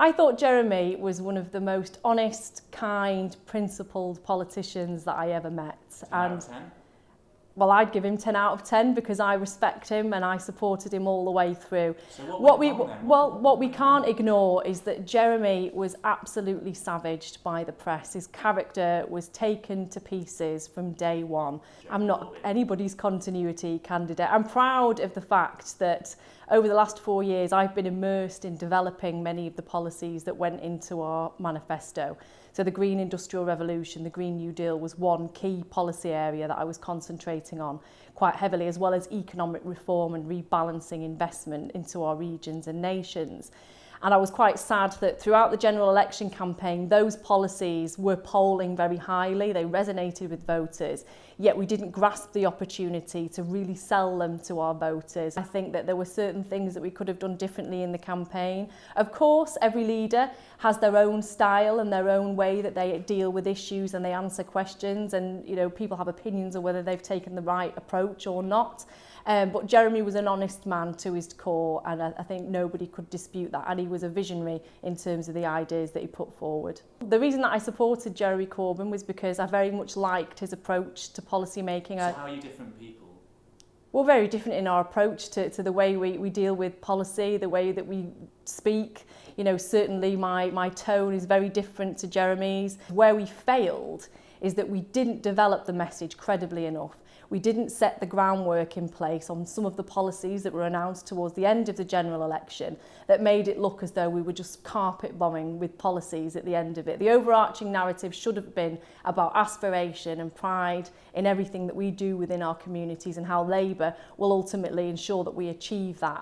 I thought Jeremy was one of the most honest, kind, principled politicians that I ever met. 10 out of 10? Well, I'd give him 10 out of 10 because I respect him and I supported him all the way through. So what we can't ignore is that Jeremy was absolutely savaged by the press. His character was taken to pieces from day one. I'm not anybody's continuity candidate. I'm proud of the fact that over the last 4 years, I've been immersed in developing many of the policies that went into our manifesto. So the Green Industrial Revolution, the Green New Deal was one key policy area that I was concentrating on quite heavily, as well as economic reform and rebalancing investment into our regions and nations. And I was quite sad that throughout the general election campaign, those policies were polling very highly. They resonated with voters, yet we didn't grasp the opportunity to really sell them to our voters. I think that there were certain things that we could have done differently in the campaign. Of course, every leader has their own style and their own way that they deal with issues and they answer questions, and people have opinions on whether they've taken the right approach or not. But Jeremy was an honest man to his core, and I think nobody could dispute that, and he was a visionary in terms of the ideas that he put forward. The reason that I supported Jeremy Corbyn was because I very much liked his approach to policy making. So how are you different people? We're very different in our approach to the way we deal with policy, the way that we speak. Certainly my tone is very different to Jeremy's. Where we failed is that we didn't develop the message credibly enough. We didn't set the groundwork in place on some of the policies that were announced towards the end of the general election that made it look as though we were just carpet bombing with policies at the end of it. The overarching narrative should have been about aspiration and pride in everything that we do within our communities and how Labour will ultimately ensure that we achieve that.